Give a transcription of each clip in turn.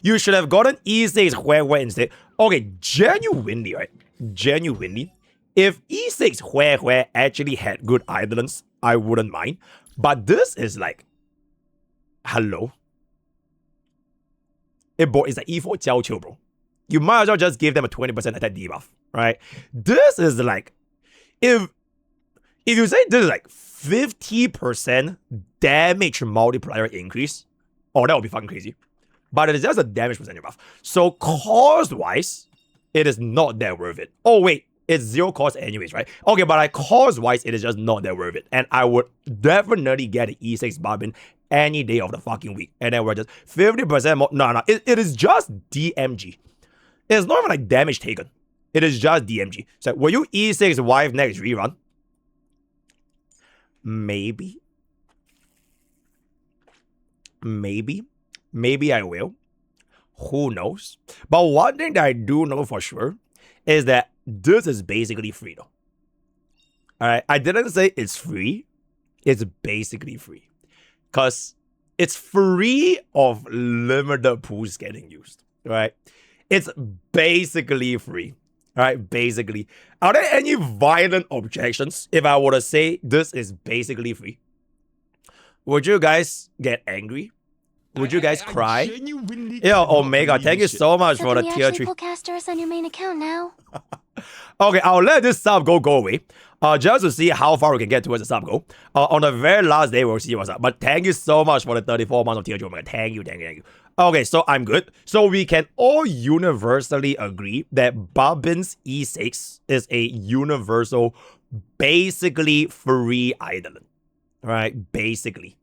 You should have gotten E6 where instead. Okay, genuinely, right? Genuinely, if E6 where actually had good Eidolons, I wouldn't mind. But this is like, hello? It's like E4 Jiao Qiu, bro. You might as well just give them a 20% attack debuff, right? This is like, if you say this is like 50% damage multiplier increase, oh, that would be fucking crazy. But it is just a damage percentage buff. So cost-wise, it is not that worth it. Oh, wait. It's 0 cost anyways, right? Okay, but like cost-wise, it is just not that worth it. And I would definitely get an E6 Barbin any day of the fucking week. And then we're just 50% more. No. It is just DMG. It's not even like damage taken. It is just DMG. So will you E6 wife next rerun? Maybe. Maybe I will. Who knows? But one thing that I do know for sure is that this is basically free though. Alright, I didn't say it's free. It's basically free. Because it's free of limited pools getting used. Right? It's basically free. Alright, basically. Are there any violent objections if I were to say this is basically free? Would you guys get angry? Would you guys cry? Yo, Omega, thank you so much for the tier 3. Casters on your main account now. Okay, I'll let this sub go away. Just to see how far we can get towards the sub goal. On the very last day, we'll see what's up. But thank you so much for the 34 months of tier 2, Omega. Thank you. Okay, so I'm good. So we can all universally agree that Barbin's E6 is a universal, basically free Eidolon. Right? Basically.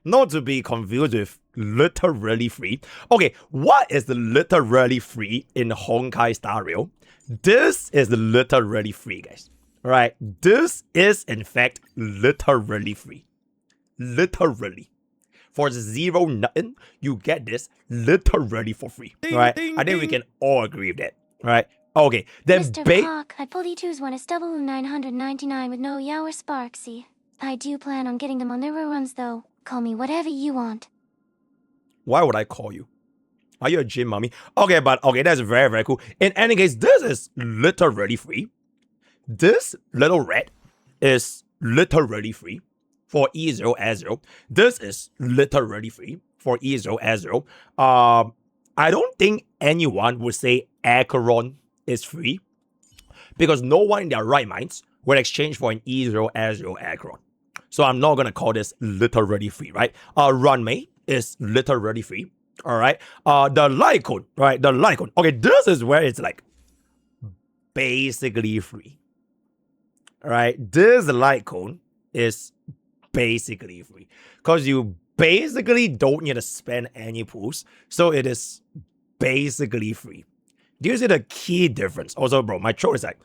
Not to be confused with literally free. Okay, what is the literally free in Honkai Star Rail? This is literally free, guys. Right? This is, in fact, literally free. Literally. For 0 nothing, you get this literally for free. Right? I think we can all agree with that. Right? Okay, then MrPokke, I pulled E2's one is double 999 with no Yao or Sparksy. I do plan on getting them on their runs though. Call me whatever you want. Why would I call you? Are you a gym mommy? Okay, but okay, that's very, very cool. In any case, this is literally free. This little red is literally free for E0 S0. This is literally free for E0 S0. I don't think anyone would say Acheron is free because no one in their right minds would exchange for an E0 S0 Acheron. So I'm not gonna call this literally free, right? Runmei is literally free. Alright. The light cone, right? The light cone. Okay, this is where it's like basically free. Alright, this light cone is basically free. Because you basically don't need to spend any pools. So it is basically free. Do you see the key difference? Also, bro, my throat is like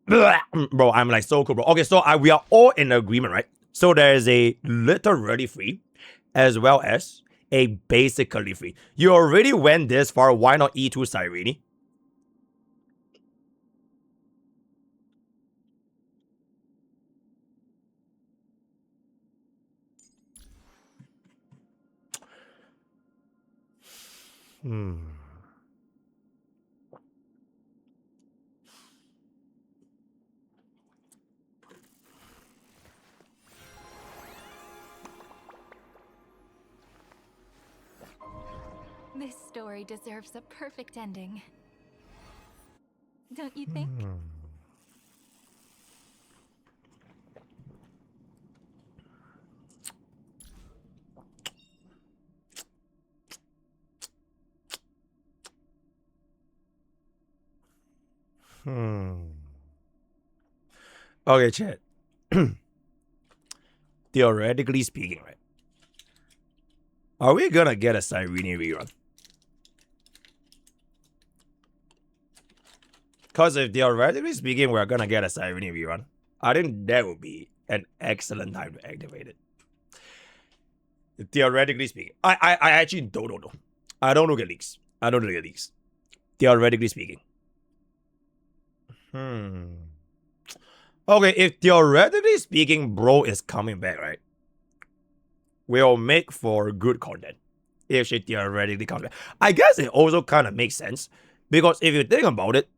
bro, I'm like so cool, bro. Okay, so we are all in agreement, right? So there is a literally free as well as a basically free. You already went this far, why not E2 Cyrene? This story deserves a perfect ending. Don't you think? Okay, chat. Theoretically speaking, right? Are we gonna get a Cyrene rerun? Because if theoretically speaking, we're gonna get a Cyrene rerun, I think that would be an excellent time to activate it. Theoretically speaking, I actually don't know. I don't look at leaks. Theoretically speaking. Okay, if theoretically speaking, bro is coming back, right? We'll make for good content. if she theoretically comes back. I guess it also kind of makes sense because if you think about it,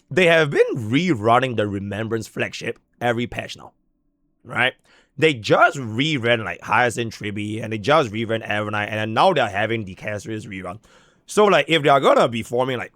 they have been rerunning the Remembrance flagship every patch now, right? They just reran like Hyacinth Tribby and they just reran Evernight, and then now they're having the Castrius rerun. So like if they are gonna be forming like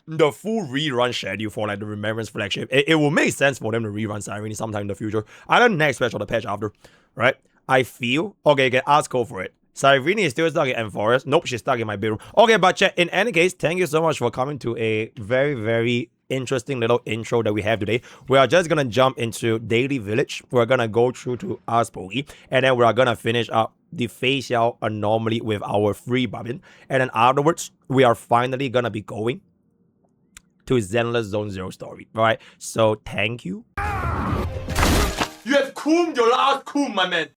the full rerun schedule for like the Remembrance flagship, it will make sense for them to rerun Cyrene sometime in the future. Either next patch or the patch after, right? I feel okay, get ask Cole for it. Cyrene is still stuck in M Forest. Nope, she's stuck in my bedroom. Okay, but chat, in any case, thank you so much for coming to a very, very interesting little intro that we have today. We are just gonna jump into Daily Village. We're gonna go through to MrPokke, and then we are gonna finish up the facial anomaly with our free Babin. And then afterwards, we are finally gonna be going to Zenless Zone 0 story. Alright, so thank you. You have cooled your last cool, my man.